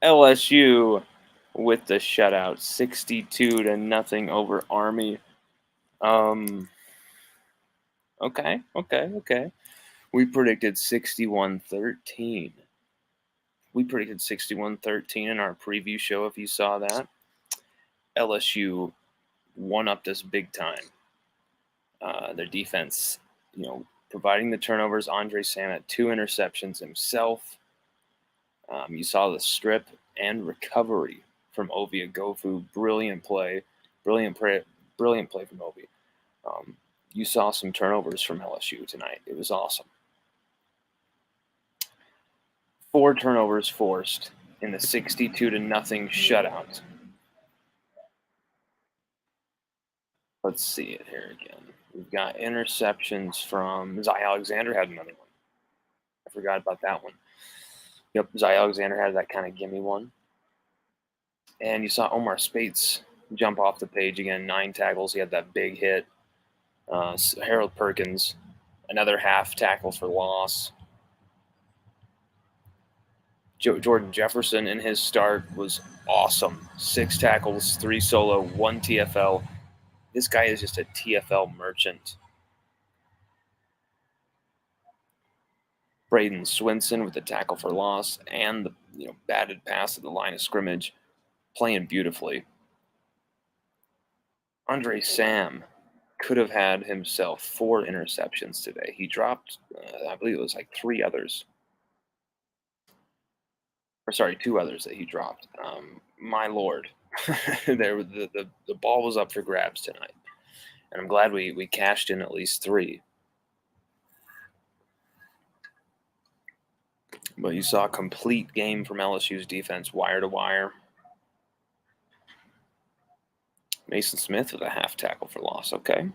LSU with the shutout, 62-0 over Army. Okay. We predicted 61-13. We predicted 61-13 in our preview show, if you saw that. LSU won up this big time. Their defense, providing the turnovers. Andre Sam had 2 interceptions himself. You saw the strip and recovery from Ovie Agofu. Brilliant play from Ovie. You saw some turnovers from LSU tonight. It was awesome. 4 turnovers forced in the 62-0 shutout. Let's see it here again. We've got interceptions from Zy Alexander had another one. I forgot about that one. Yep, Zy Alexander had that kind of gimme one. And you saw Omar Spates jump off the page again, 9 tackles. He had that big hit. Harold Perkins, another half tackle for loss. Jordan Jefferson in his start was awesome. 6 tackles, 3 solo, 1 TFL. This guy is just a TFL merchant. Braden Swinson with the tackle for loss and the batted pass at the line of scrimmage, playing beautifully. Andre Sam could have had himself 4 interceptions today. He dropped, I believe it was like 3 others. Or sorry, 2 others that he dropped. My lord, the ball was up for grabs tonight, and I'm glad we cashed in at least 3. But you saw a complete game from LSU's defense, wire to wire. Mason Smith with a half tackle for loss. Okay.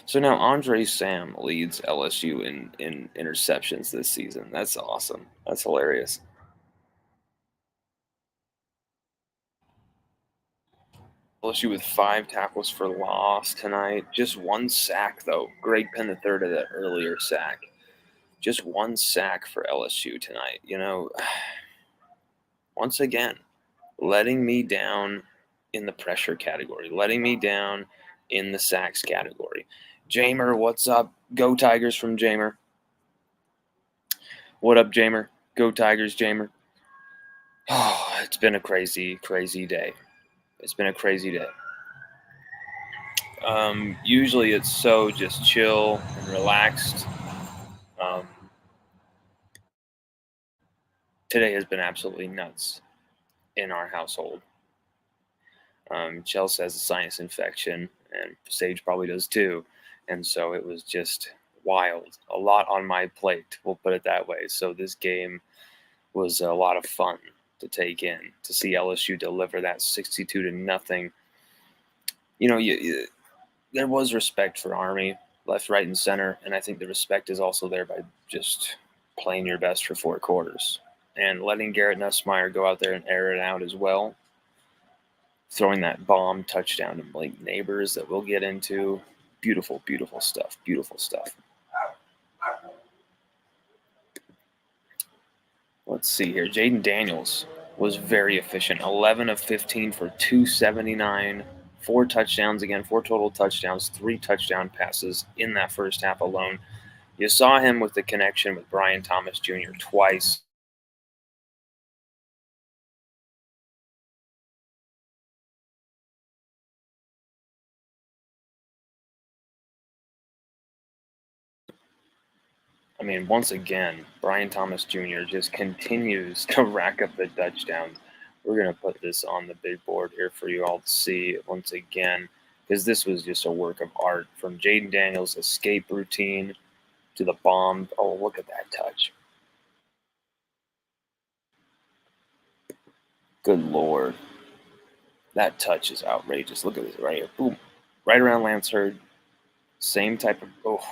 So now Andre Sam leads LSU in interceptions this season. That's awesome. That's hilarious. LSU with 5 tackles for loss tonight. Just 1 sack, though. Greg Penn III of that earlier sack. Just 1 sack for LSU tonight. Once again, letting me down in the pressure category. Letting me down in the sacks category. Jamer, what's up? Go Tigers from Jamer. What up, Jamer? Go Tigers, Jamer. Oh, it's been a crazy, crazy day. It's been a crazy day. Usually it's so just chill and relaxed. Today has been absolutely nuts in our household. Chelsea has a sinus infection, and Sage probably does too. And so it was just wild. A lot on my plate, we'll put it that way. So this game was a lot of fun to take in, to see LSU deliver that 62-0. There was respect for Army, left, right, and center, and I think the respect is also there by just playing your best for 4 quarters and letting Garrett Nussmeier go out there and air it out as well. Throwing that bomb touchdown to Blake Neighbors that we'll get into. Beautiful, beautiful stuff. Beautiful stuff. Let's see here. Jaden Daniels was very efficient. 11 of 15 for 279. 4 touchdowns again, 4 total touchdowns, 3 touchdown passes in that first half alone. You saw him with the connection with Brian Thomas Jr. twice. I mean, once again, Brian Thomas Jr. just continues to rack up the touchdowns. We're going to put this on the big board here for you all to see once again, because this was just a work of art from Jaden Daniels' escape routine to the bomb. Oh, look at that touch. Good Lord. That touch is outrageous. Look at this right here. Boom. Right around Lance Hurd. Same type of... Oh,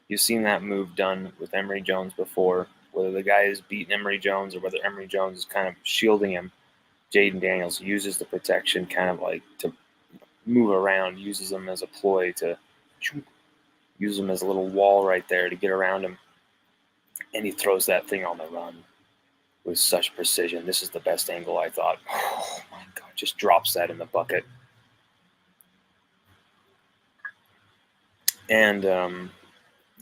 you've seen that move done with Emory Jones before. Whether the guy is beating Emory Jones or whether Emory Jones is kind of shielding him, Jaden Daniels uses the protection kind of like to move around, uses them as a ploy to use them as a little wall right there to get around him. and he throws that thing on the run with such precision. This is the best angle, I thought. Oh my God, just drops that in the bucket. And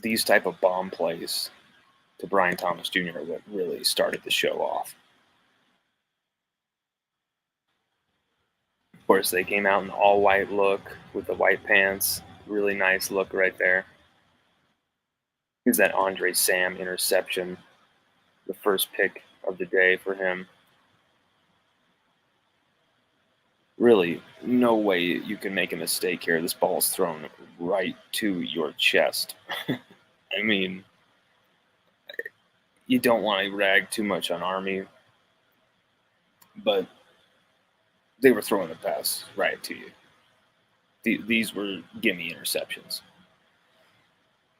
these type of bomb plays to Brian Thomas Jr. what really started the show off. Of course, they came out in all white look with the white pants. Really nice look right there. Here's that Andre Sam interception, the first pick of the day for him. Really, no way you can make a mistake here. This ball's thrown right to your chest. I mean, you don't want to rag too much on Army, but they were throwing the pass right to you. These were gimme interceptions.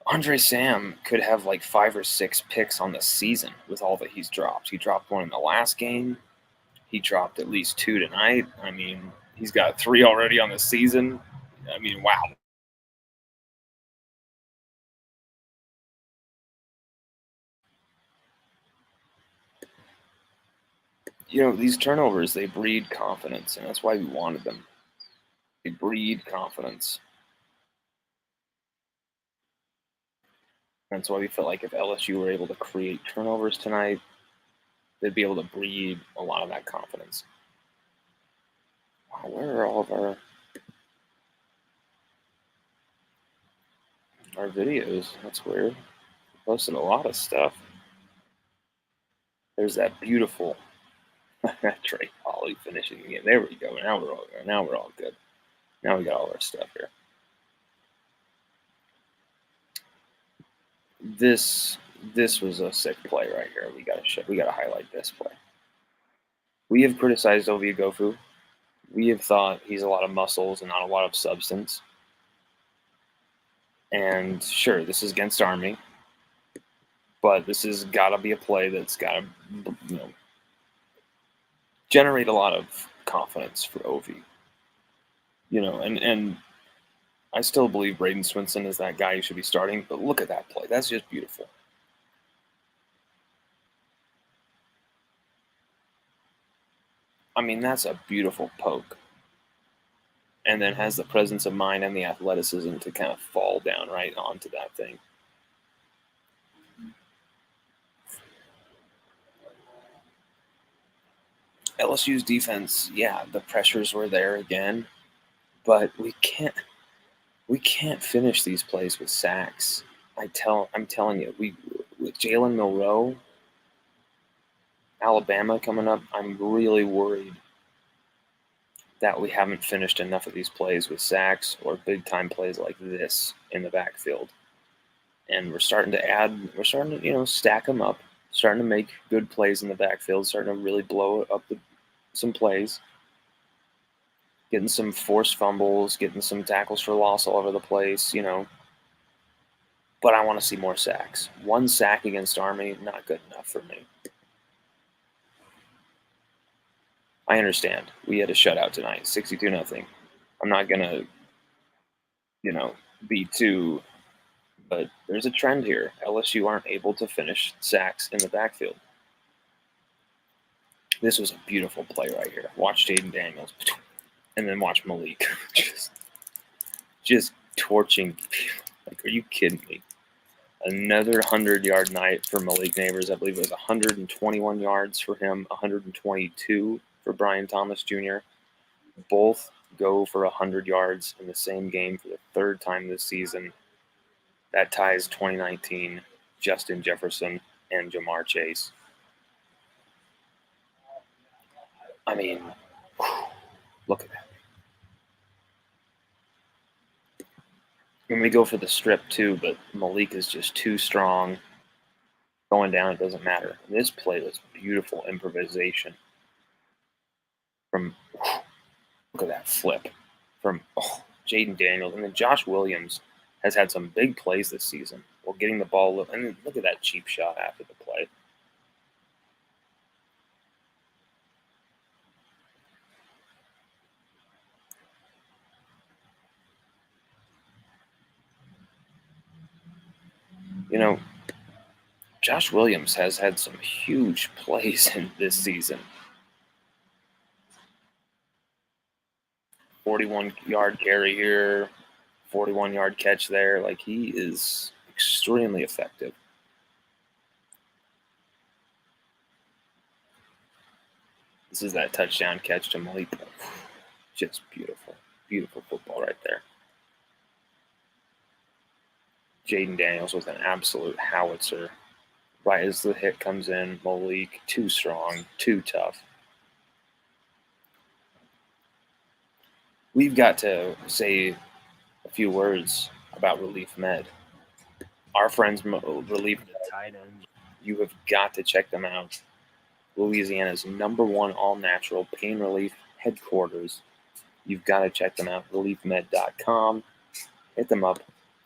Andre Sam could have like 5 or 6 picks on the season with all that he's dropped. He dropped one in the last game. He dropped at least 2 tonight. I mean, he's got 3 already on the season. I mean, wow. These turnovers, they breed confidence, and that's why we wanted them. They breed confidence. That's why we felt like if LSU were able to create turnovers tonight, they'd be able to breed a lot of that confidence. Wow, where are all of our videos? That's weird. We posted a lot of stuff. There's that beautiful Trey Holly finishing the game. There we go. Now we're all good. Now we got all our stuff here. This was a sick play right here. We gotta highlight this play. We have criticized Ovie Gofu. We have thought he's a lot of muscles and not a lot of substance. And sure, this is against Army, but this has got to be a play that's got to, generate a lot of confidence for Ovie. And I still believe Braden Swinson is that guy who should be starting. But look at that play; that's just beautiful. I mean, that's a beautiful poke, and then has the presence of mind and the athleticism to kind of fall down right onto that thing. LSU's defense, yeah, the pressures were there again, but we can't finish these plays with sacks. I'm telling you, with Jalen Milroe, Alabama coming up, I'm really worried that we haven't finished enough of these plays with sacks or big time plays like this in the backfield. And we're starting to stack them up, starting to make good plays in the backfield, starting to really blow up some plays, getting some forced fumbles, getting some tackles for loss all over the place, But I want to see more sacks. 1 sack against Army, not good enough for me. I understand. We had a shutout tonight, 62-0. I'm not gonna, be too, but there's a trend here. LSU aren't able to finish sacks in the backfield. This was a beautiful play right here. Watch Jaden Daniels, and then watch Malik, just torching. Like, are you kidding me? Another 100-yard night for Malik Neighbors. I believe it was 121 yards for him, 122 for Brian Thomas Jr. Both go for 100 yards in the same game for the 3rd time this season. That ties 2019 Justin Jefferson and Jamar Chase. I mean, look at that. And we go for the strip too, but Malik is just too strong. Going down, it doesn't matter. This play was beautiful improvisation from, look at that flip from Jaden Daniels. And then Josh Williams has had some big plays this season. Well, getting the ball, and then look at that cheap shot after the play. Josh Williams has had some huge plays in this season. 41-yard carry here, 41-yard catch there. Like, he is extremely effective. This is that touchdown catch to Malik. Just beautiful. Beautiful football right there. Jaden Daniels with an absolute howitzer. Right as the hit comes in, Malik, too strong, too tough. We've got to say a few words about Relief Med. Our friends, Relief Med, Tight ends. you have got to check them out. Louisiana's #1 all-natural pain relief headquarters. You've got to check them out, reliefmed.com. Hit them up.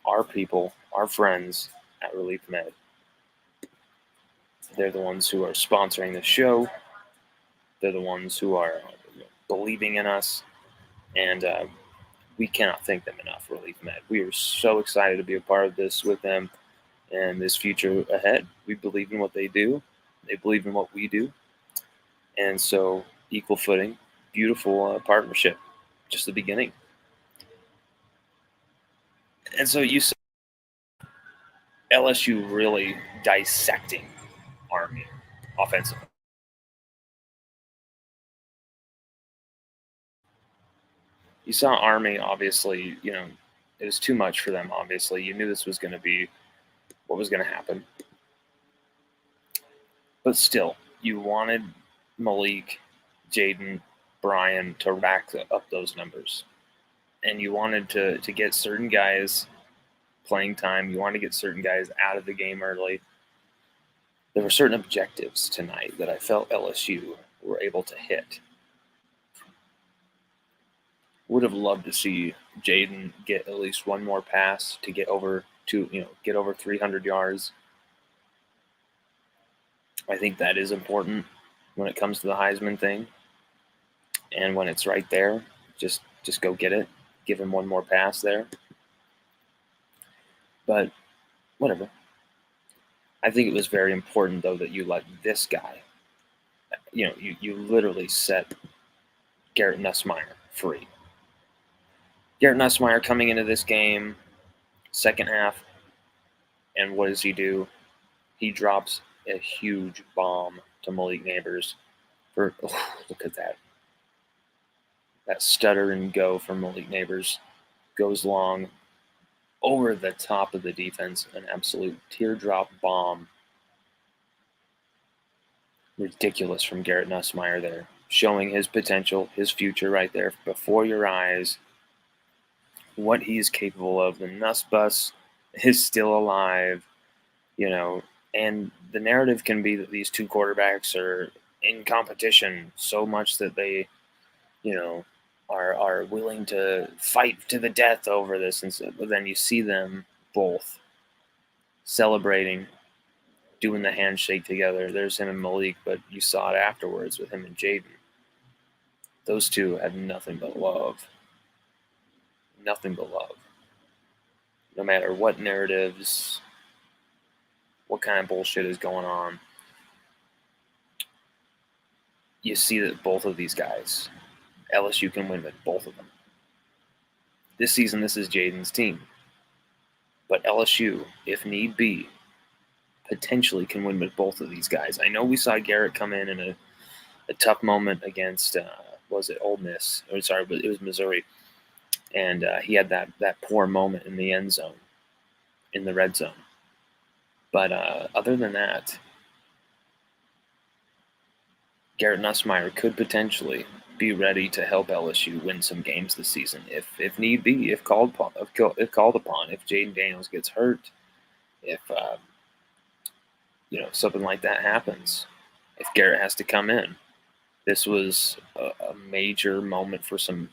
Our people, our friends at Relief Med. They're the ones who are sponsoring the show. They're the ones who are believing in us. And we cannot thank them enough, Relief Med. We are so excited to be a part of this with them and this future ahead. We believe in what they do. They believe in what we do. And so, equal footing, beautiful partnership, just the beginning. And so you saw LSU really dissecting Army offensively. You saw Army, obviously, it was too much for them, obviously. You knew this was going to be what was going to happen. But still, you wanted Malik, Jaden, Brian to rack up those numbers. And you wanted to get certain guys playing time. You wanted to get certain guys out of the game early. There were certain objectives tonight that I felt LSU were able to hit. Would have loved to see Jaden get at least one more pass to get over 300 yards. I think that is important when it comes to the Heisman thing. And when it's right there, just go get it. Give him one more pass there. But whatever. I think it was very important, though, that you let this guy, you literally set Garrett Nussmeier free. Garrett Nussmeier coming into this game, second half, and what does he do? He drops a huge bomb to Malik Neighbors. Look at that. That stutter and go from Malik Neighbors goes long over the top of the defense, an absolute teardrop bomb. Ridiculous from Garrett Nussmeier there, showing his potential, his future right there before your eyes, what he's capable of. The Nuss Bus is still alive, and the narrative can be that these two quarterbacks are in competition so much that they, are willing to fight to the death over this. And so, but then you see them both celebrating, doing the handshake together. There's him and Malik, but you saw it afterwards with him and Jaden. Those two had nothing but love. Nothing but love. No matter what narratives, what kind of bullshit is going on, you see that both of these guys, LSU can win with both of them. This season, this is Jaden's team. But LSU, if need be, potentially can win with both of these guys. I know we saw Garrett come in a tough moment against, was it Ole Miss? But it was Missouri. And he had that poor moment in the end zone, in the red zone. But other than that, Garrett Nussmeier could potentially be ready to help LSU win some games this season, if need be, if called upon, if Jaden Daniels gets hurt, if something like that happens, if Garrett has to come in. This was a major moment for some,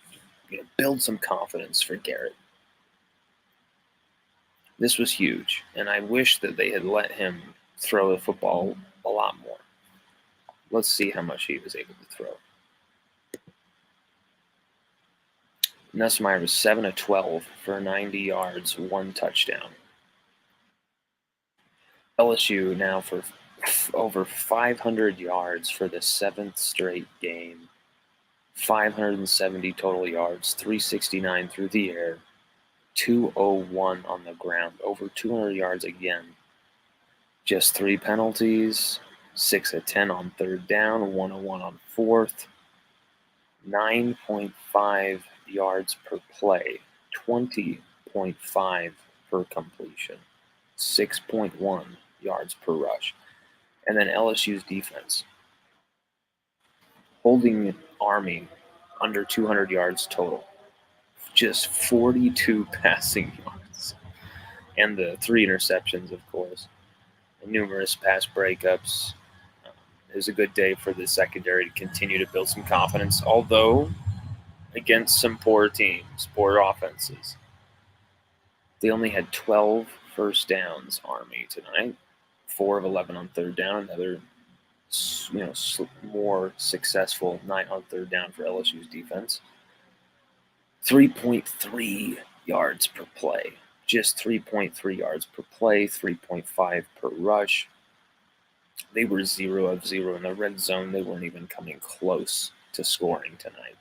build some confidence for Garrett. This was huge, and I wish that they had let him throw the football a lot more. Let's see how much he was able to throw. Nussmeier was 7 of 12 for 90 yards, 1 touchdown. LSU now for over 500 yards for the 7th straight game. 570 total yards, 369 through the air, 201 on the ground, over 200 yards again. Just 3 penalties, 6 of 10 on 3rd down, 101 on 4th, 9.5 yards per play, 20.5 per completion, 6.1 yards per rush. And then LSU's defense, holding Army under 200 yards total, just 42 passing yards, and the 3 interceptions, of course, and numerous pass breakups. It was a good day for the secondary to continue to build some confidence, although against some poor teams, poor offenses. They only had 12 first downs, Army, tonight. 4 of 11 on 3rd down. Another, more successful night on 3rd down for LSU's defense. 3.3 yards per play. Just 3.3 yards per play, 3.5 per rush. They were 0 of 0 in the red zone. They weren't even coming close to scoring tonight.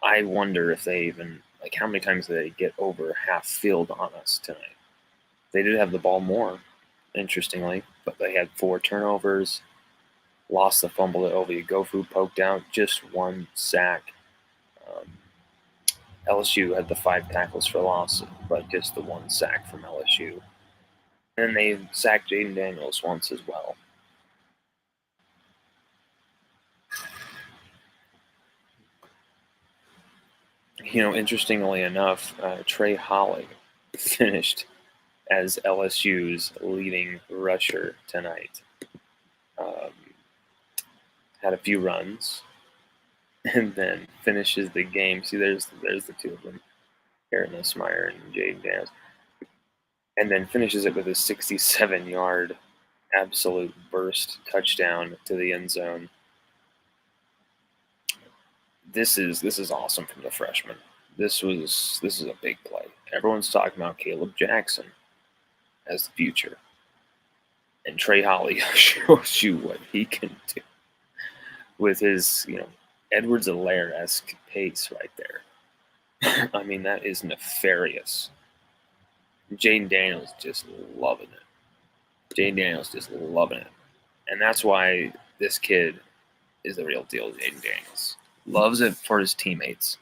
I wonder if they even, how many times did they get over half field on us tonight? They did have the ball more, interestingly, but they had 4 turnovers, lost the fumble that Ovie Gofu poked out, just 1 sack. LSU had the 5 tackles for loss, but just the 1 sack from LSU. And they sacked Jaden Daniels once as well. Interestingly enough, Trey Holly finished as LSU's leading rusher tonight. Had a few runs, and then finishes the game. See, there's the 2 of them, Aaron Esmeyer and Jaden Daniels. And then finishes it with a 67-yard absolute burst touchdown to the end zone. This is awesome from the freshman. This is a big play. Everyone's talking about Caleb Jackson as the future, and Trey Holly shows you what he can do with his Edwards-Helaire-esque pace right there. I mean, that is nefarious. Jaden Daniels just loving it. And that's why this kid is the real deal, Jaden Daniels. Loves it for his teammates.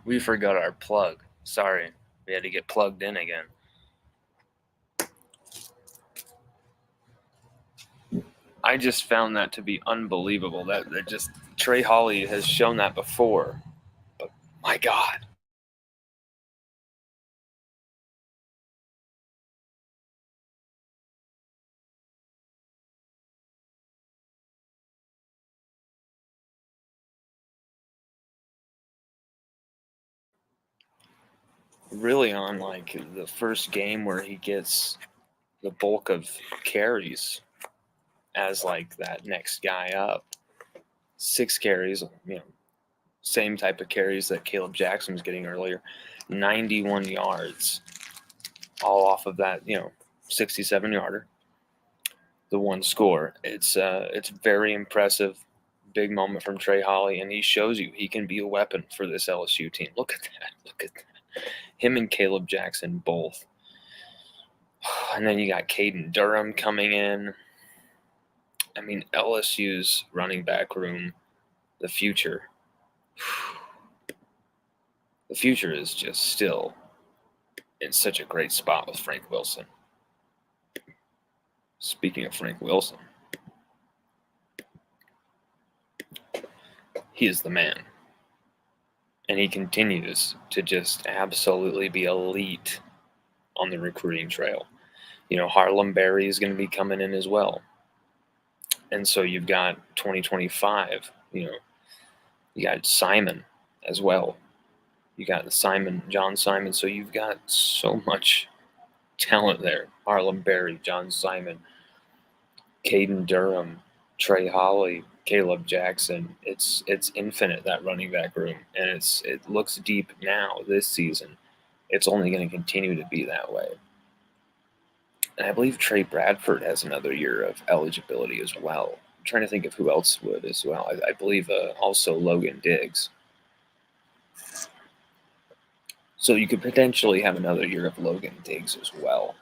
We forgot our plug. Sorry, we had to get plugged in again. I just found that to be unbelievable. That just Trey Holly has shown that before, but my God. Really on the first game where he gets the bulk of carries as that next guy up. 6 carries, same type of carries that Caleb Jackson was getting earlier. 91 yards, all off of that, 67-yarder. The 1 score. It's very impressive. Big moment from Trey Holly, and he shows you he can be a weapon for this LSU team. Look at that. Him and Caleb Jackson both And then you got Caden Durham coming in. I mean, LSU's running back room, the future. The future is just still in such a great spot with Frank Wilson. Speaking of Frank Wilson, he is the man. And he continues to just absolutely be elite on the recruiting trail. Harlem Berry is going to be coming in as well. And so you've got 2025, you got Simon as well. You got John Simon. So you've got so much talent there. Harlem Berry, John Simon, Caden Durham, Trey Holly, Caleb Jackson. It's infinite, that running back room. And it looks deep now this season. It's only going to continue to be that way. And I believe Trey Bradford has another year of eligibility as well. I'm trying to think of who else would as well. I believe also Logan Diggs. So you could potentially have another year of Logan Diggs as well.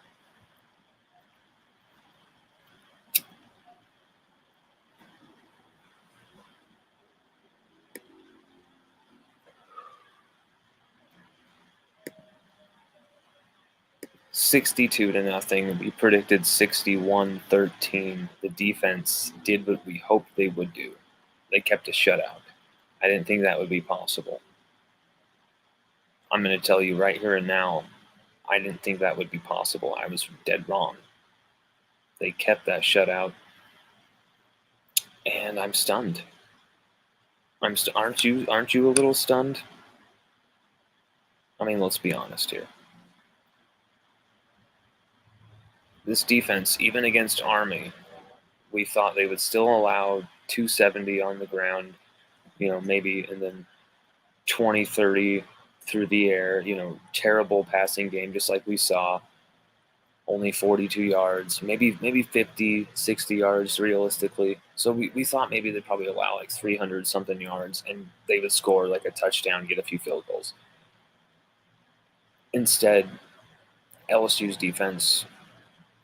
$62-0. We predicted 61-13. The defense did what we hoped they would do. They kept a shutout. I didn't think that would be possible. I'm going to tell you right here and now, I didn't think that would be possible. I was dead wrong. They kept that shutout, and I'm stunned. Aren't you a little stunned? I mean, let's be honest here. This defense, even against Army, we thought they would still allow 270 on the ground, maybe, and then 20, 30 through the air, terrible passing game, just like we saw. Only 42 yards, maybe 50, 60 yards realistically. So we thought maybe they'd probably allow like 300 something yards and they would score like a touchdown, get a few field goals. Instead, LSU's defense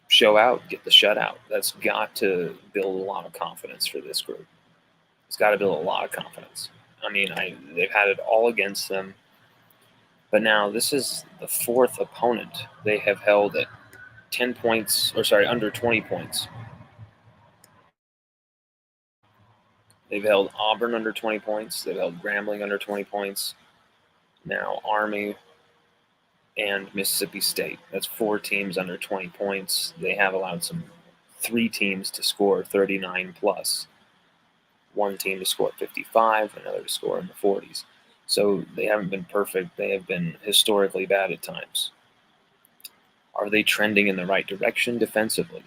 show out, get the shutout. That's got to build a lot of confidence for this group. It's got to build a lot of confidence. I mean, they've had it all against them. But now this is the fourth opponent they have held at 10 points, under 20 points. They've held Auburn under 20 points. They've held Grambling under 20 points. Now Army and Mississippi State. That's 4 teams under 20 points. They have allowed 3 teams to score 39 plus. 1 team to score 55, another to score in the 40s. So they haven't been perfect. They have been historically bad at times. Are they trending in the right direction defensively?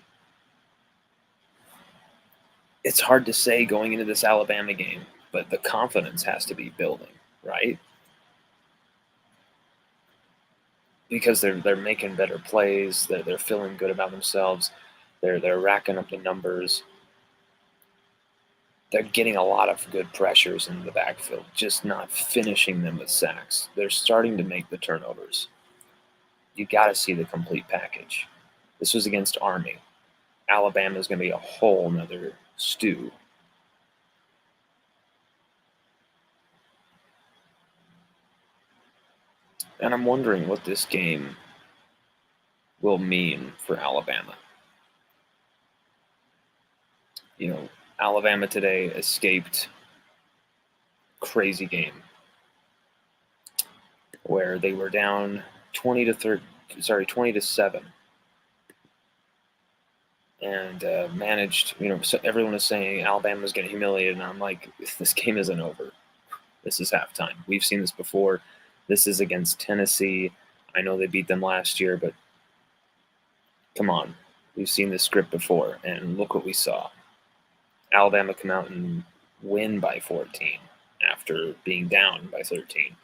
It's hard to say going into this Alabama game, but the confidence has to be building, right? Because they're making better plays, they're feeling good about themselves, they're racking up the numbers. They're getting a lot of good pressures in the backfield, just not finishing them with sacks. They're starting to make the turnovers. You got to see the complete package. This was against Army. Alabama is going to be a whole nother stew. And I'm wondering what this game will mean for Alabama. Alabama today escaped crazy game where they were down 20 to 7, and managed. So everyone was saying Alabama was getting humiliated, and I'm like, this game isn't over. This is halftime. We've seen this before. This is against Tennessee. I know they beat them last year, but come on, we've seen this script before, and look what we saw. Alabama come out and win by 14 after being down by 13.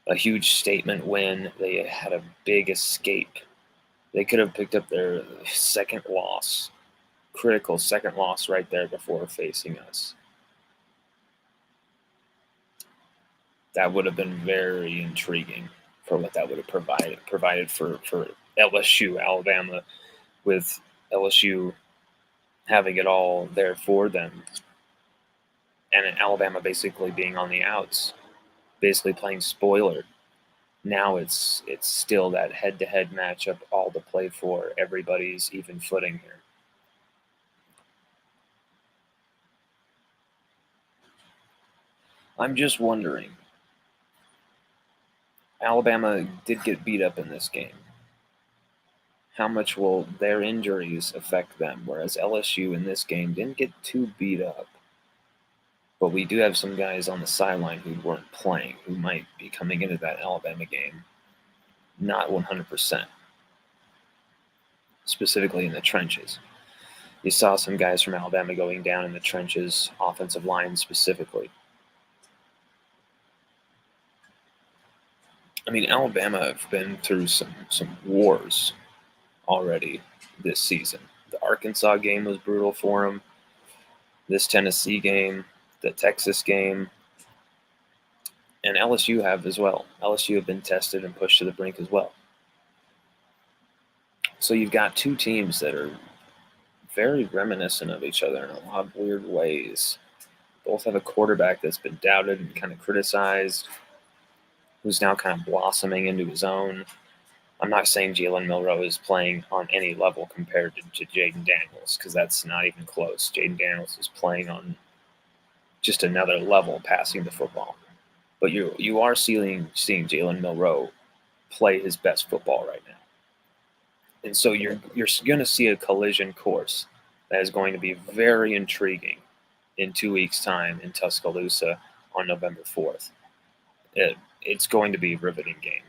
A huge statement win. They had a big escape. They could have picked up their second loss, critical second loss right there before facing us. That would have been very intriguing for what that would have provided for LSU, Alabama, with LSU having it all there for them, and Alabama basically being on the outs, basically playing spoiler. Now it's still that head-to-head matchup, all to play for. Everybody's even footing here. I'm just wondering. Alabama did get beat up in this game. How much will their injuries affect them? Whereas LSU in this game didn't get too beat up. But we do have some guys on the sideline who weren't playing, who might be coming into that Alabama game not 100%, specifically in the trenches. You saw some guys from Alabama going down in the trenches, offensive line specifically. I mean, Alabama have been through some wars already this season. The Arkansas game was brutal for them. This Tennessee game, the Texas game, and LSU have as well. LSU have been tested and pushed to the brink as well. So you've got two teams that are very reminiscent of each other in a lot of weird ways. Both have a quarterback that's been doubted and kind of criticized, who's now kind of blossoming into his own. I'm not saying Jalen Milroe is playing on any level compared to Jaden Daniels, because that's not even close. Jaden Daniels is playing on just another level passing the football. But you are seeing Jalen Milroe play his best football right now. And so you're going to see a collision course that is going to be very intriguing in 2 weeks' time in Tuscaloosa on November 4th. It's going to be a riveting game.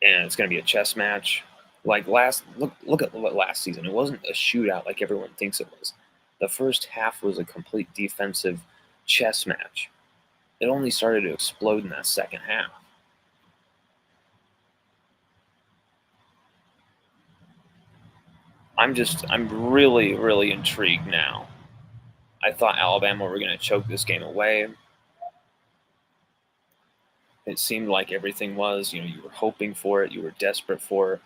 And it's going to be a chess match. Like look at what last season. It wasn't a shootout like everyone thinks it was. The first half was a complete defensive chess match. It only started to explode in that second half. I'm really, really intrigued now. I thought Alabama were going to choke this game away. It seemed like everything was, you were hoping for it. You were desperate for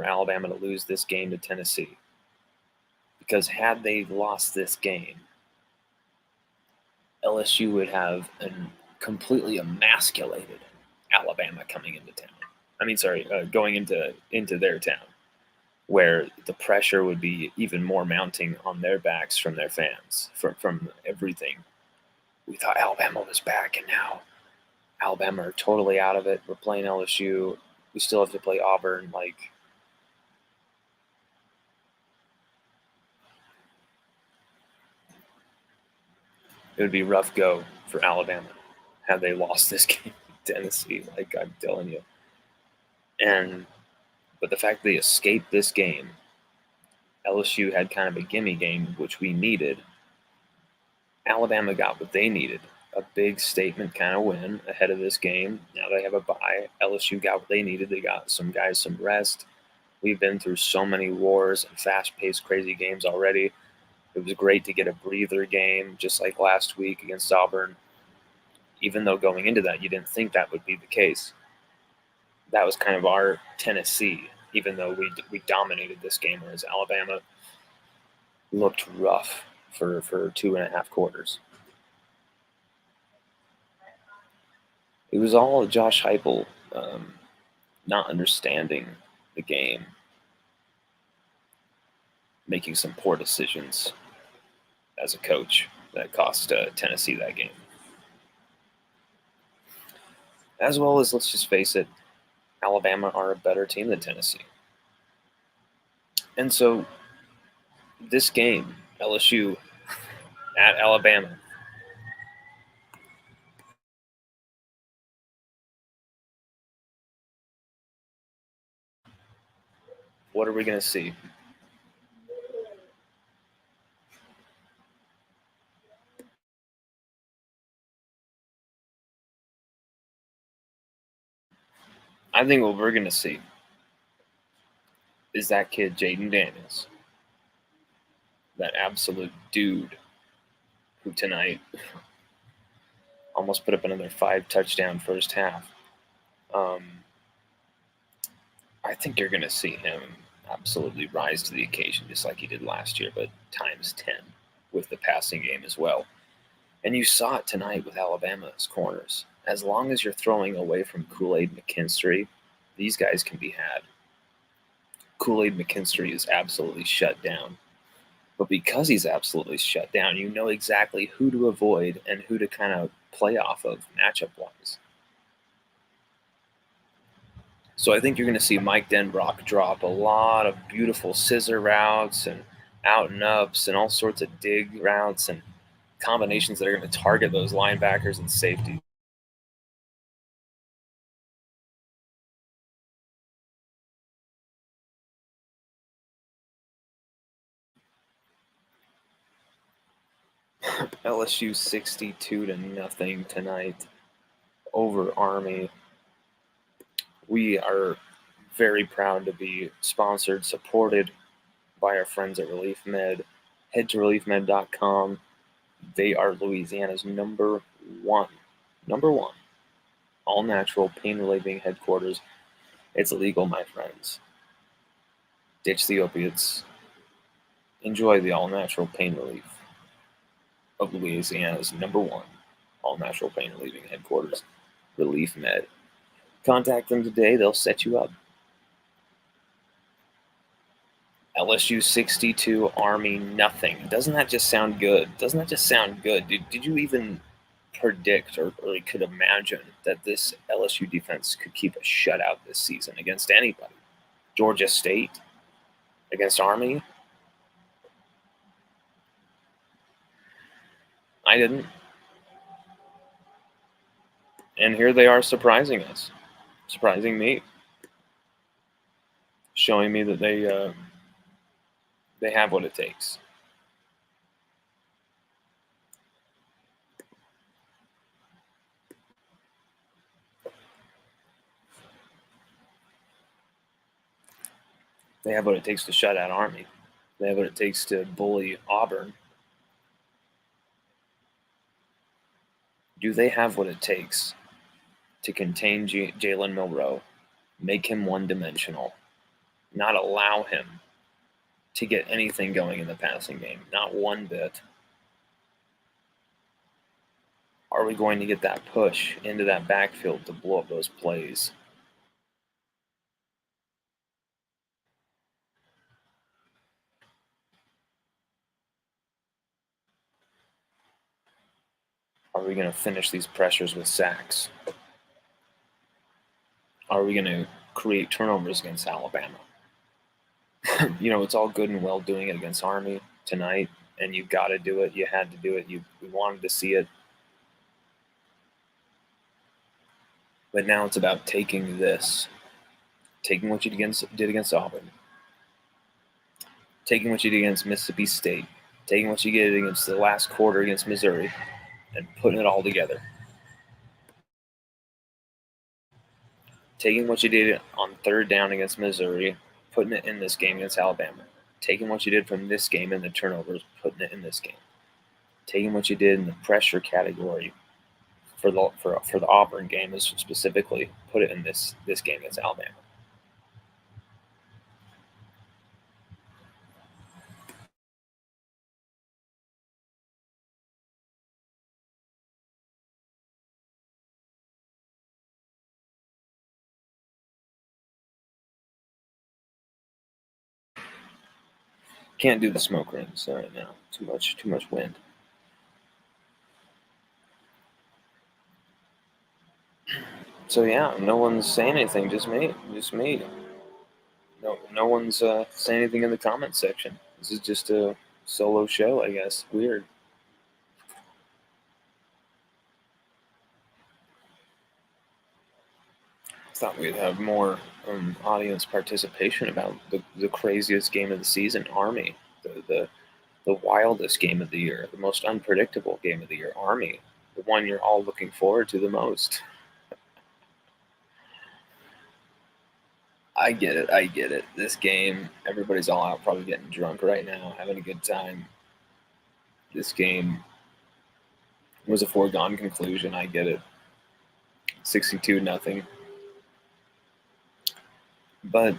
Alabama to lose this game to Tennessee. Because had they lost this game, LSU would have a completely emasculated Alabama coming into town. Going into their town, where the pressure would be even more mounting on their backs from their fans, from everything. We thought Alabama was back, and now Alabama are totally out of it. We're playing LSU. We still have to play Auburn. It would be rough go for Alabama had they lost this game to Tennessee, like I'm telling you. But the fact they escaped this game, LSU had kind of a gimme game, which we needed. Alabama got what they needed, a big statement kind of win ahead of this game. Now they have a bye. LSU got what they needed. They got some guys some rest. We've been through so many wars and fast-paced, crazy games already. It was great to get a breather game, just like last week against Auburn. Even though going into that, you didn't think that would be the case. That was kind of our Tennessee, even though we dominated this game, whereas Alabama looked rough for 2.5 quarters. It was all Josh Heupel not understanding the game, making some poor decisions as a coach that cost Tennessee that game. As well as, let's just face it, Alabama are a better team than Tennessee. And so this game, LSU at Alabama, what are we going to see? I think what we're going to see is that kid, Jaden Daniels, that absolute dude who tonight almost put up another 5 touchdown first half. I think you're going to see him absolutely rise to the occasion just like he did last year, but times 10 with the passing game as well. And you saw it tonight with Alabama's corners. As long as you're throwing away from Kool-Aid McKinstry, these guys can be had. Kool-Aid McKinstry is absolutely shut down. But because he's absolutely shut down, you know exactly who to avoid and who to kind of play off of matchup-wise. So I think you're going to see Mike Denbrock drop a lot of beautiful scissor routes and out and ups and all sorts of dig routes and combinations that are going to target those linebackers and safeties. LSU 62-0 tonight over Army. We are very proud to be sponsored, supported by our friends at Relief Med. Head to reliefmed.com. They are Louisiana's number one all natural pain relieving headquarters. It's legal, my friends. Ditch the opiates. Enjoy the all natural pain relief of Louisiana's number one all natural pain relieving headquarters, Relief Med. Contact them today, they'll set you up. LSU 62, Army nothing. Doesn't that just sound good? Did you even predict or could imagine that this LSU defense could keep a shutout this season against anybody? Georgia State against Army? I didn't. And here they are surprising us, surprising me, showing me that they have what it takes. They have what it takes to shut out Army. They have what it takes to bully Auburn. Do they have what it takes to contain Jalen Milroe, make him one-dimensional, not allow him to get anything going in the passing game, not one bit? Are we going to get that push into that backfield to blow up those plays? Are we going to finish these pressures with sacks? Are we going to create turnovers against Alabama? It's all good and well doing it against Army tonight, and you got to do it. You had to do it. We wanted to see it. But now it's about taking what you did against Auburn, taking what you did against Mississippi State, taking what you did against the last quarter against Missouri, and putting it all together. Taking what you did on third down against Missouri, putting it in this game against Alabama. Taking what you did from this game in the turnovers, putting it in this game. Taking what you did in the pressure category for the Auburn game is specifically, put it in this game against Alabama. Can't do the smoke rings right now. Too much wind. So yeah, no one's saying anything. Just me. No one's saying anything in the comment section. This is just a solo show, I guess. Weird. Thought we'd have more audience participation about the craziest game of the season, Army. The wildest game of the year, the most unpredictable game of the year, Army. The one you're all looking forward to the most. I get it. This game, everybody's all out, probably getting drunk right now, having a good time. This game was a foregone conclusion. I get it. 62-0. But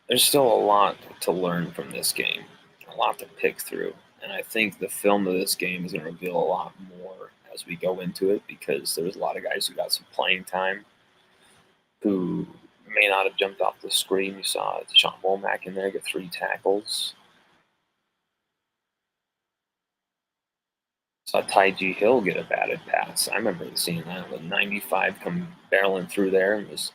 there's still a lot to learn from this game, a lot to pick through. And I think the film of this game is going to reveal a lot more as we go into it because there was a lot of guys who got some playing time who may not have jumped off the screen. You saw Sean Womack in there get 3 tackles. Saw Ty G. Hill get a batted pass. I remember seeing that with 95 come barreling through there and was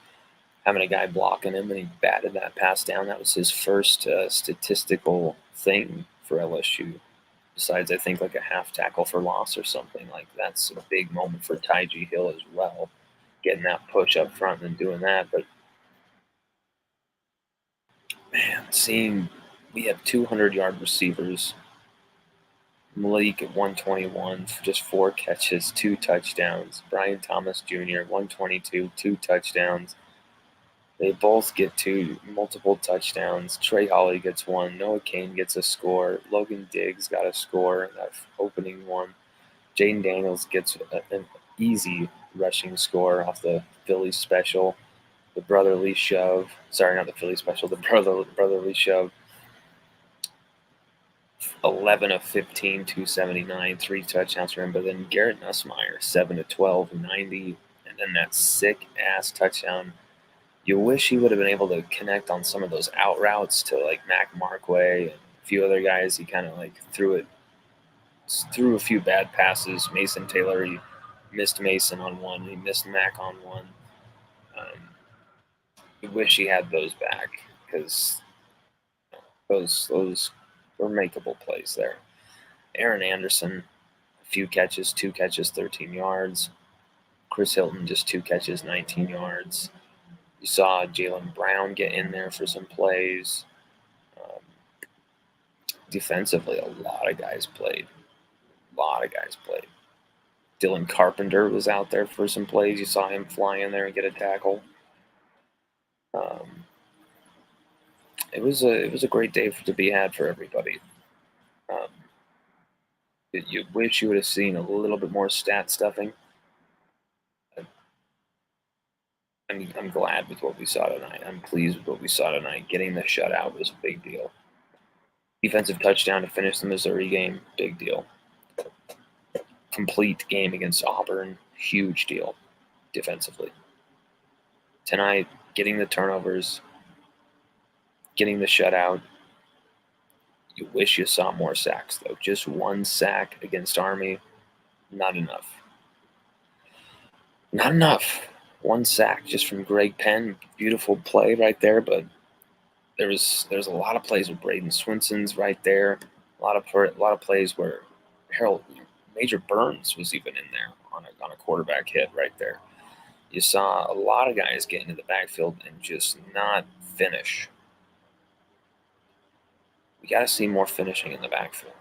having a guy blocking him, and he batted that pass down. That was his first statistical thing for LSU. Besides, I think like a half tackle for loss or something. Like that's a big moment for Ty G. Hill as well, getting that push up front and doing that. But man, seeing we have 200-yard receivers. Malik at 121 for just 4 catches, 2 touchdowns. Brian Thomas Jr. 122, 2 touchdowns. They both get multiple touchdowns. Trey Holly gets 1. Noah Kane gets a score. Logan Diggs got a score, that opening one. Jaden Daniels gets an easy rushing score off the Philly special. The brotherly shove. Sorry, not the Philly special. The brotherly shove. 11 of 15, 279, 3 touchdowns for him. But then Garrett Nussmeier, 7 of 12, 90, and then that sick ass touchdown. You wish he would have been able to connect on some of those out routes to like Mac Markway and a few other guys. He kind of like threw a few bad passes. Mason Taylor, he missed Mason on one. He missed Mac on one. You wish he had those back because those were makeable plays there. Aaron Anderson, a few catches, 2 catches, 13 yards. Chris Hilton, just 2 catches, 19 yards. You saw Jalen Brown get in there for some plays. Um, Defensively, a lot of guys played. Dylan Carpenter was out there for some plays. You saw him fly in there and get a tackle. Um, it was a great day to be had for everybody. Um, you wish you would have seen a little bit more stat stuffing. I'm glad with what we saw tonight. I'm pleased with what we saw tonight. Getting the shutout was a big deal. Defensive touchdown to finish the Missouri game, big deal. Complete game against Auburn, huge deal defensively. Tonight, getting the turnovers, getting the shutout. You wish you saw more sacks, though. Just 1 sack against Army, not enough. Not enough. 1 sack just from Greg Penn. Beautiful play right there, but there's a lot of plays with Braden Swinson's right there. A lot of plays where Harold Major Burns was even in there on a quarterback hit right there. You saw a lot of guys get into the backfield and just not finish. We got to see more finishing in the backfield.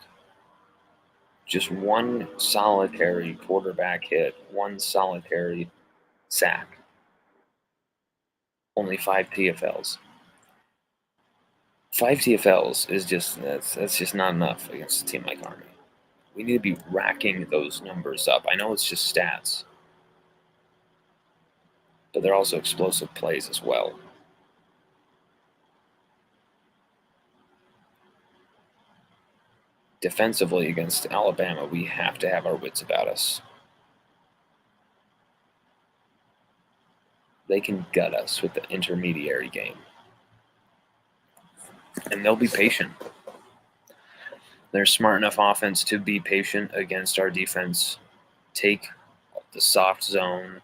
Just one solitary quarterback hit, one solitary sack. Only 5 TFLs. 5 TFLs is that's just not enough against a team like Army. We need to be racking those numbers up. I know it's just stats, but they're also explosive plays as well. Defensively against Alabama, we have to have our wits about us. They can gut us with the intermediary game. And they'll be patient. They're smart enough offense to be patient against our defense. Take the soft zone,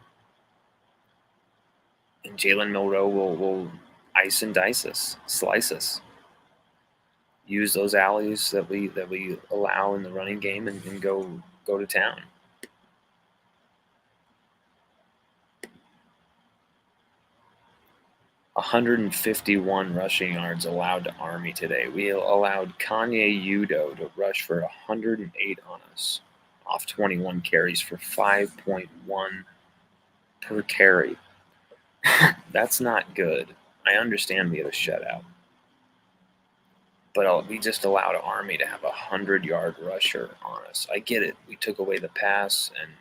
and Jalen Milroe will ice and dice us, slice us. Use those alleys that we allow in the running game and go to town. $151 rushing yards allowed to Army today. We allowed Kanye Udo to rush for 108 on us off 21 carries for 5.1 per carry. That's not good. I understand we had a shutout, but we just allowed Army to have a 100-yard rusher on us. I get it. We took away the pass, and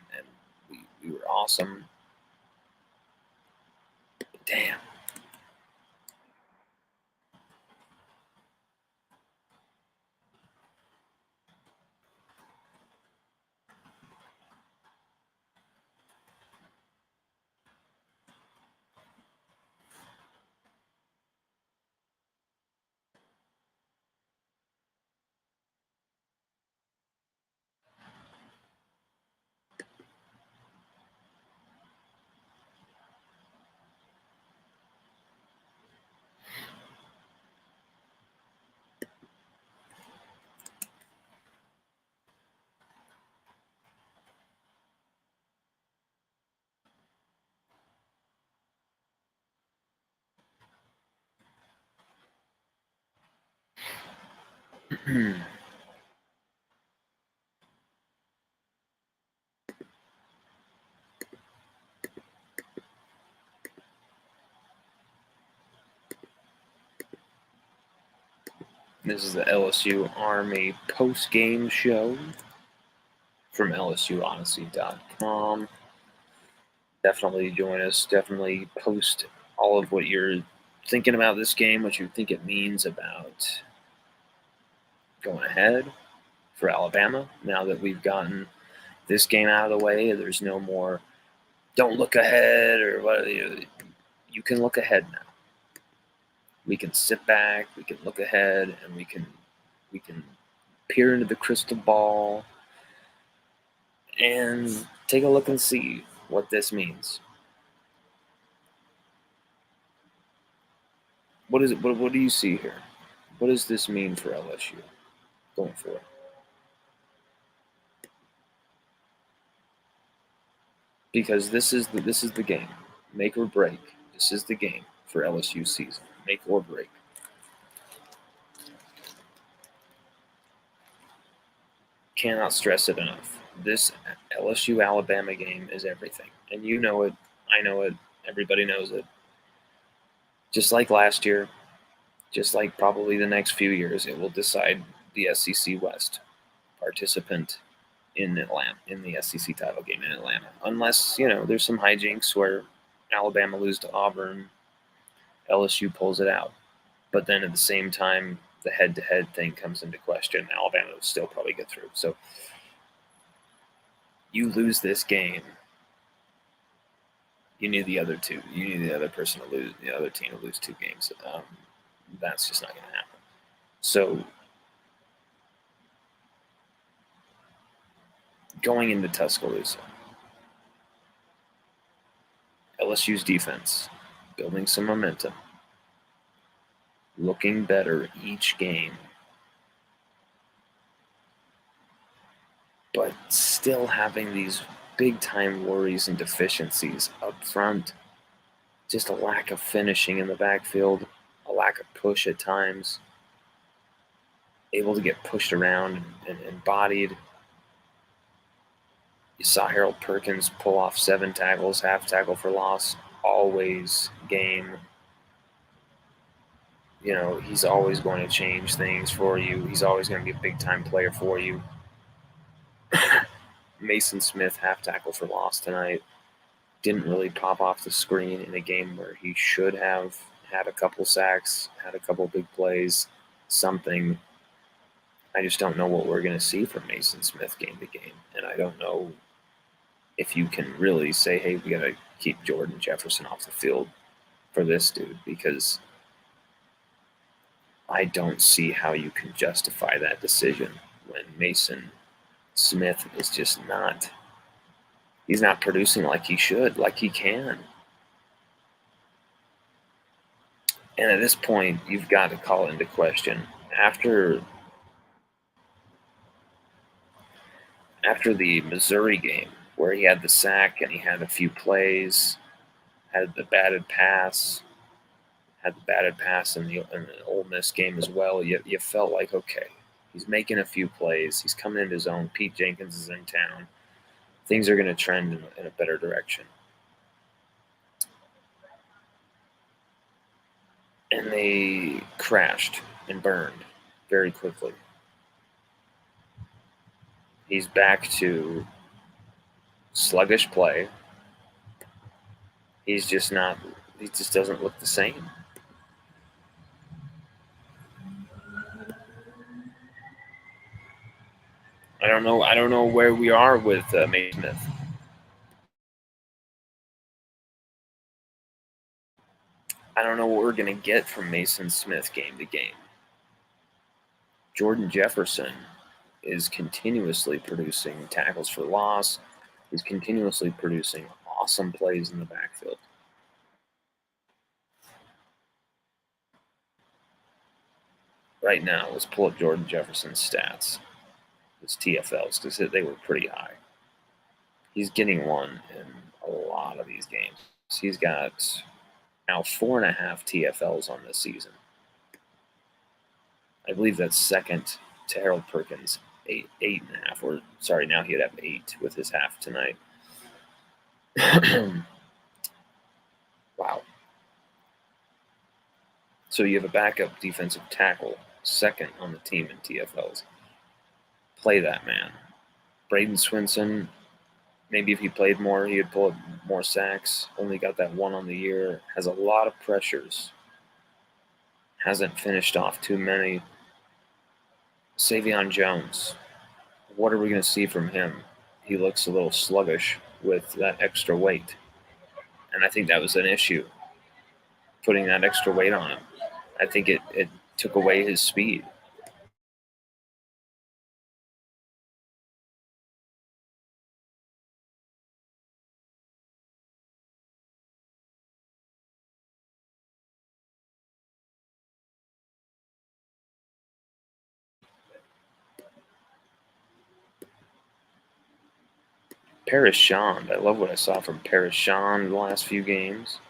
we were awesome. Damn. This is the LSU Army post-game show from LSUODYSSEY.com. Definitely join us. Definitely post all of what you're thinking about this game, what you think it means about going ahead for Alabama. Now that we've gotten this game out of the way, there's no more don't look ahead or what. You can look ahead now. We can sit back, we can look ahead, and we can peer into the crystal ball and take a look and see what this means. What is it? What do you see here? What does this mean for LSU going forward? Because this is the game, make or break. This is the game for LSU season, make or break. Cannot stress it enough. This LSU Alabama game is everything, and you know it. I know it. Everybody knows it. Just like last year, just like probably the next few years, it will decide the SEC West participant in Atlanta, in the SEC title game in Atlanta. Unless, there's some hijinks where Alabama loses to Auburn, LSU pulls it out. But then at the same time, the head-to-head thing comes into question. Alabama will still probably get through. So you lose this game, you need the other two. You need the other person to lose, the other team to lose 2 games. That's just not going to happen. So going into Tuscaloosa, LSU's defense building some momentum, looking better each game, but still having these big-time worries and deficiencies up front. Just a lack of finishing in the backfield, a lack of push at times, able to get pushed around and bodied. You saw Harold Perkins pull off 7 tackles, half tackle for loss, always game. He's always going to change things for you. He's always going to be a big-time player for you. Mason Smith, half tackle for loss tonight. Didn't really pop off the screen in a game where he should have had a couple sacks, had a couple big plays, something. I just don't know what we're going to see from Mason Smith game to game. And I don't know if you can really say, hey, we got to keep Jordan Jefferson off the field for this dude, because I don't see how you can justify that decision when Mason Smith is just not, he's not producing like he should, like he can. And at this point, you've got to call into question. After the Missouri game, where he had the sack and he had a few plays, had the batted pass in the Ole Miss game as well, you felt like, okay, he's making a few plays, he's coming into his own, Pete Jenkins is in town, things are going to trend in a better direction. And they crashed and burned very quickly. He's back to sluggish play. He just doesn't look the same. I don't know where we are with Mason Smith. I don't know what we're going to get from Mason Smith game to game. Jordan Jefferson is continuously producing tackles for loss. He's continuously producing awesome plays in the backfield. Right now, let's pull up Jordan Jefferson's stats, his TFLs, because they were pretty high. He's getting one in a lot of these games. He's got now 4.5 TFLs on this season. I believe that's second to Harold Perkins, 8.5. Or sorry, now he'd have 8 with his half tonight. Wow. So you have a backup defensive tackle, second on the team in TFLs. Play that man. Braden Swinson, maybe if he played more, he would pull up more sacks. Only got that one on the year. Has a lot of pressures. Hasn't finished off too many. Savion Jones, what are we going to see from him? He looks a little sluggish with that extra weight. And I think that was an issue, putting that extra weight on him. I think it took away his speed. Paris Shand, I love what I saw from Paris Shand the last few games.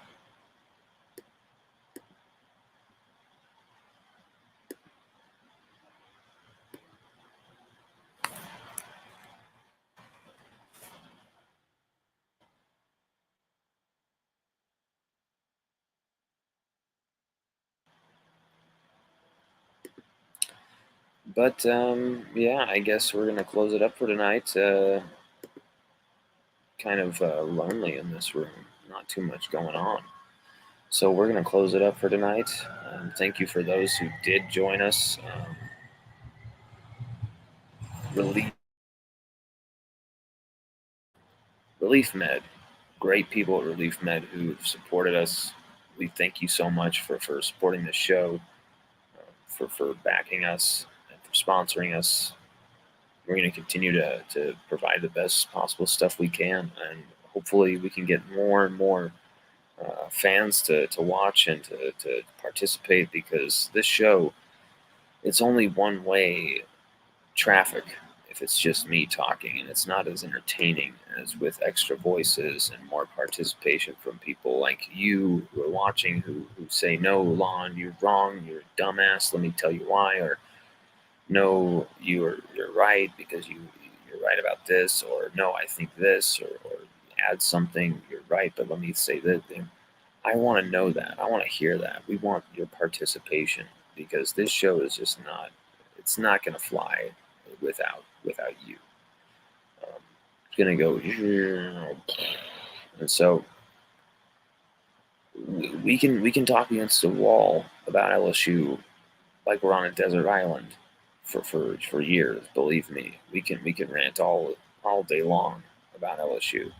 But yeah, I guess we're gonna close it up for tonight. Kind of lonely in this room, not too much going on. So we're gonna close it up for tonight. Thank you for those who did join us. Relief, Relief Med, great people at Relief Med who have supported us. We thank you so much for supporting the show, for backing us, and for sponsoring us. We're going to continue to provide the best possible stuff we can, and hopefully we can get more and more fans to watch and to participate, because this show, it's only one way traffic if it's just me talking, and it's not as entertaining as with extra voices and more participation from people like you who are watching, who say, no, Lon, you're wrong, you're a dumbass, let me tell you why, or no, you're right because you're right about this, or no, I think this, or add something, you're right, but let me say this thing. I want to know that. I want to hear that. We want your participation, because this show is just not. It's not going to fly without you. It's going to go, and so we can talk against the wall about LSU like we're on a desert island for years. Believe me, we can rant all day long about LSU,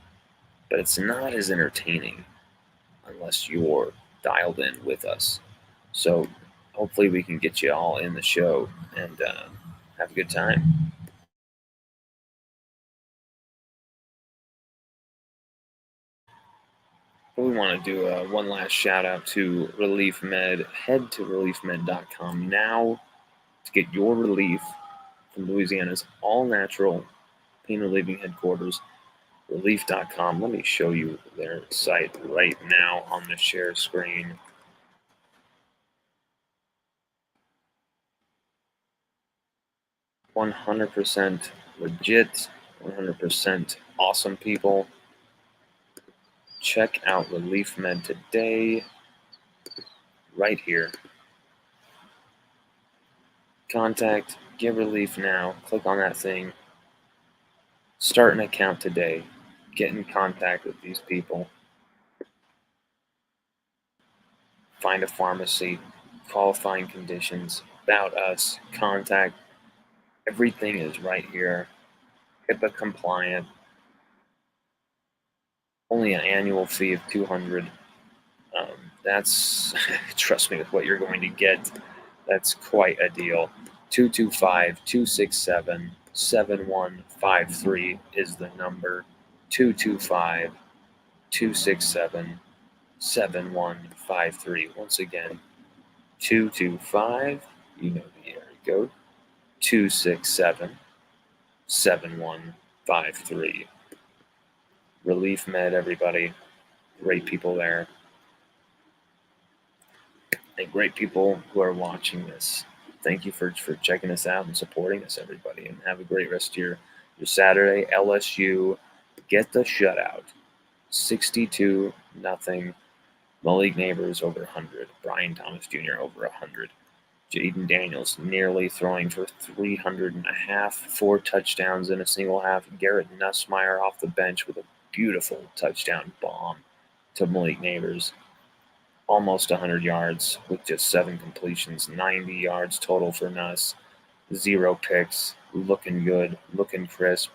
but it's not as entertaining unless you're dialed in with us. So hopefully we can get you all in the show and have a good time. But we want to do one last shout out to Relief Med. Head to reliefmed.com now to get your relief from Louisiana's all natural pain relieving headquarters, relief.com. Let me show you their site right now on the share screen. %100 legit, 100% awesome people. Check out Relief Med today, right here. Contact, get relief now. Click on that thing. Start an account today. Get in contact with these people. Find a pharmacy, qualifying conditions, about us, contact. Everything is right here. HIPAA compliant. Only an annual fee of $200. That's, trust me, with what you're going to get, that's quite a deal. 225-267-7153 is the number. 225-267-7153. Once again, 225, you know the area code, 267-7153. Relief Med, everybody. Great people there. And great people who are watching this. thank you for checking us out and supporting us, everybody. And have a great rest of your Saturday. LSU get the shutout. 62-0. Malik Neighbors over 100. Brian Thomas Jr. over 100. Jaden Daniels nearly throwing for 300.5, 4 touchdowns in a single half. Garrett Nussmeier off the bench with a beautiful touchdown bomb to Malik Neighbors. Almost 100 yards with just 7 completions, 90 yards total for Nuss. 0 picks, looking good, looking crisp.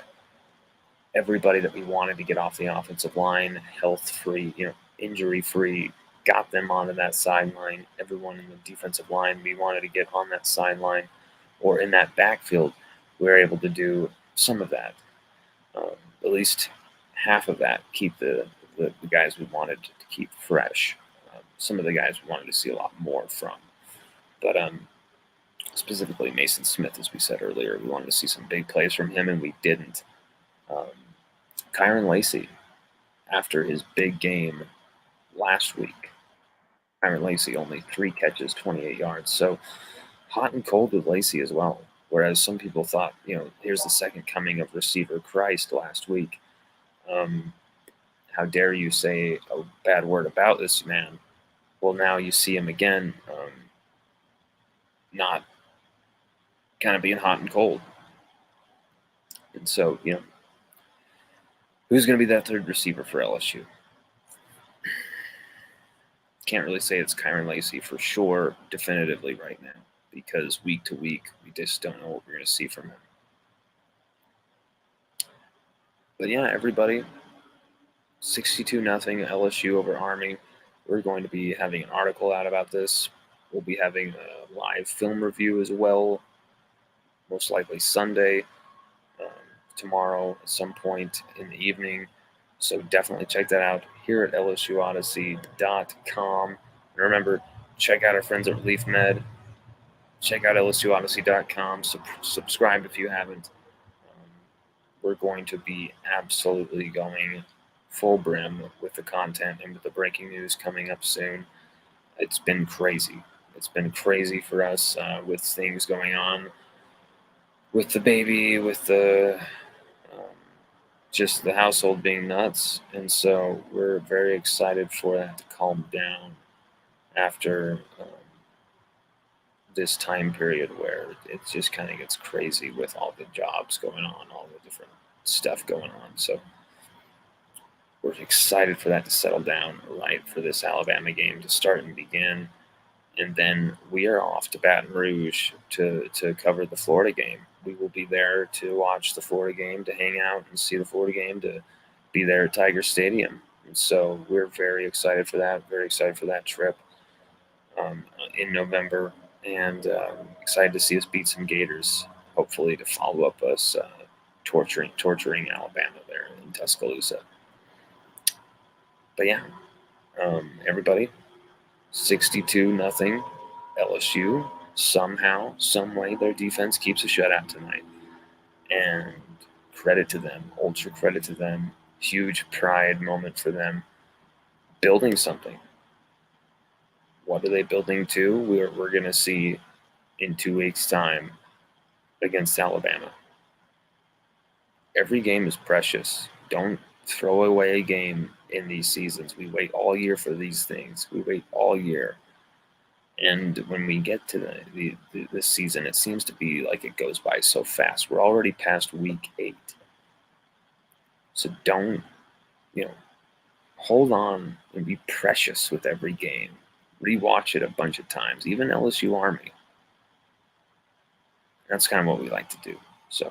Everybody that we wanted to get off the offensive line, health-free, injury-free, got them onto that sideline. Everyone in the defensive line we wanted to get on that sideline or in that backfield, we were able to do some of that. At least half of that, keep the guys we wanted to keep fresh. Some of the guys we wanted to see a lot more from. But specifically Mason Smith, as we said earlier, we wanted to see some big plays from him, and we didn't. Kyron Lacey, after his big game last week, Kyron Lacey only 3 catches, 28 yards. So hot and cold with Lacey as well. Whereas some people thought, here's the second coming of receiver Christ last week. How dare you say a bad word about this man? Well, now you see him again, not kind of being hot and cold. And so, who's going to be that third receiver for LSU? Can't really say it's Kyron Lacey for sure, definitively right now, because week to week, we just don't know what we're going to see from him. But yeah, everybody, 62-0 LSU over Army. We're going to be having an article out about this. We'll be having a live film review as well, most likely Sunday, tomorrow at some point in the evening. So definitely check that out here at LSUODYSSEY.com. And remember, check out our friends at Relief Med. Check out LSUODYSSEY.com. Subscribe if you haven't. We're going to be absolutely going full brim with the content and with the breaking news coming up soon. It's been crazy. It's been crazy for us with things going on with the baby, with the just the household being nuts. And so we're very excited for that to calm down after this time period where it just kind of gets crazy with all the jobs going on, all the different stuff going on. So we're excited for that to settle down, right, for this Alabama game to start and begin. And then we are off to Baton Rouge to cover the Florida game. We will be there to watch the Florida game, to hang out and see the Florida game, to be there at Tiger Stadium. And so we're very excited for that, very excited for that trip in November, and excited to see us beat some Gators, hopefully to follow up us torturing Alabama there in Tuscaloosa. But yeah, everybody, 62-0 LSU. Somehow, some way, their defense keeps a shutout tonight. And credit to them, ultra credit to them. Huge pride moment for them. Building something. What are they building to? We're going to see in 2 weeks' time against Alabama. Every game is precious. Don't throw away a game in these seasons. We wait all year for these things. We wait all year. And when we get to this season, it seems to be like it goes by so fast. We're already past week 8. So don't, hold on and be precious with every game. Rewatch it a bunch of times, even LSU Army. That's kind of what we like to do. So